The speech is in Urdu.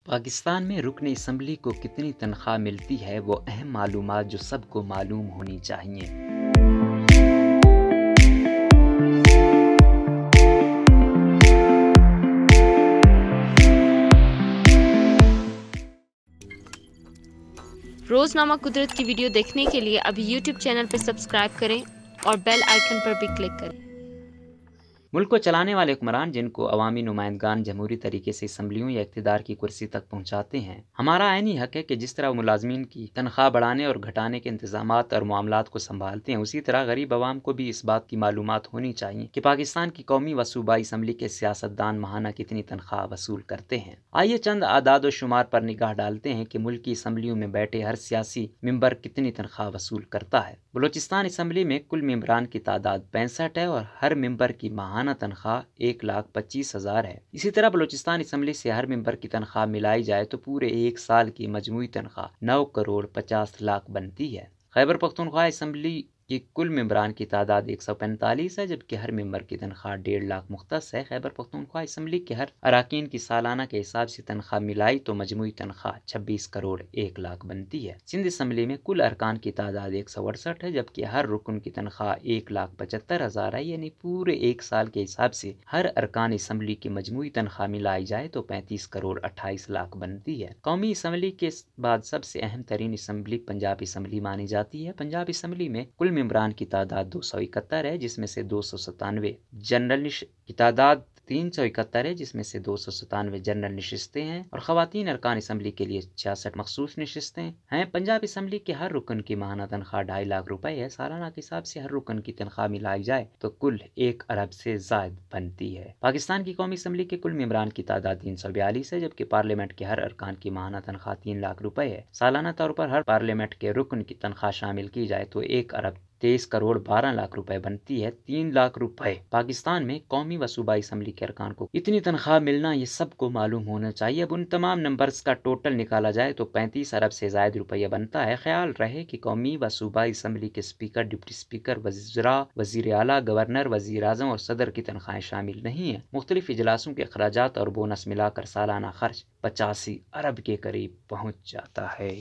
پاکستان میں رکن اسمبلی کو کتنی تنخواہ ملتی ہے وہ اہم معلومات جو سب کو معلوم ہونی چاہیے۔ روزنامہ قدرت کی ویڈیو دیکھنے کے لیے ابھی یوٹیوب چینل پر سبسکرائب کریں اور بیل آئیکن پر بھی کلک کریں۔ ملک کو چلانے والے حکمران جن کو عوامی نمائندگان جمہوری طریقے سے اسمبلیوں یا اقتدار کی کرسی تک پہنچاتے ہیں، ہمارا عینی حق ہے کہ جس طرح وہ ملازمین کی تنخواہ بڑھانے اور گھٹانے کے انتظامات اور معاملات کو سنبھالتے ہیں، اسی طرح غریب عوام کو بھی اس بات کی معلومات ہونی چاہیے کہ پاکستان کی قومی و صوبائی اسمبلی کے سیاستدان ماہانہ کتنی تنخواہ وصول کرتے ہیں۔ آئیے چند اعداد و شمار پر نگاہ ڈالتے ہیں کہ ملک کی اسمبلیوں میں بیٹھے ہر سیاسی ممبر کتنی تنخواہ وصول کرتا ہے۔ بلوچستان اسمبلی میں کل ممبران کی تعداد 65 ہے اور ہر ممبر کی ماہانہ تنخواہ 1,25,000 ہے۔ اسی طرح بلوچستان اسمبلی سے ہر ممبر کی تنخواہ ملائی جائے تو پورے ایک سال کی مجموعی تنخواہ 9,50,00,000 بنتی ہے۔ خیبر پختونخوا اسمبلی کی کل ممبران کی تعداد 145 ہے، جبکہ ہر ممبر کی تنخواہ 1,50,000 مختص ہے۔ خیبر پختونخوا اسمبلی کے ہر اراکین کی سالانہ کے حساب سے تنخواہ ملائی تو مجموعی تنخواہ 26,01,00,000 بنتی ہے۔ سندھ اسمبلی میں کل ارکان کی تعداد 168 ہے، جبکہ ہر رکن کی تنخواہ 1,75,000 ہے، یعنی پورے ایک سال کے حساب سے ہر ارکان اسمبلی کی مجموعی تنخواہ ملائی جائے تو 35,28,00,000 بنتی ہے۔ قومی اسمبلی کے بعد سب سے اہم ترین اسمبلی پنجاب اسمبلی مانی جاتی ہے۔ پنجاب اسمبلی میں کل ممبران کی تعداد 271 ہے، جس میں سے 297 جنرل کی تعداد 371 ہے، جس میں سے 297 جنرل نشستیں ہیں اور خواتین ارکان اسمبلی کے لیے 66 مخصوص نشستیں ہیں۔ پنجاب اسمبلی کے ہر رکن کی ماہانہ تنخواہ 2.5 لاکھ ہے۔ سالانہ کے حساب سے ہر رکن کی تنخواہ ملائی جائے تو کل 1 ارب سے زائد بنتی ہے۔ پاکستان کی قومی اسمبلی کے کل ممبران کی تعداد 342 ہے، جبکہ پارلیمنٹ کے ہر ارکان کی ماہانہ تنخواہ 3 لاکھ ہے۔ سالانہ طور پر ہر پارلیمنٹ کے رکن کی تنخواہ شامل کی جائے تو 1,23,12,00,000 بنتی ہے۔ 3 لاکھ روپے پاکستان میں قومی و صوبائی اسمبلی کے ارکان کو اتنی تنخواہ ملنا یہ سب کو معلوم ہونا چاہیے۔ اب ان تمام نمبرز کا ٹوٹل نکالا جائے تو 35 ارب سے زائد روپیہ بنتا ہے۔ خیال رہے کہ قومی و صوبائی اسمبلی کے اسپیکر، ڈپٹی اسپیکر، وزراء، وزیر اعلیٰ، گورنر، وزیر اعظم اور صدر کی تنخواہیں شامل نہیں ہیں۔ مختلف اجلاسوں کے اخراجات اور بونس ملا کر سالانہ خرچ 85 ارب کے قریب پہنچ جاتا ہے۔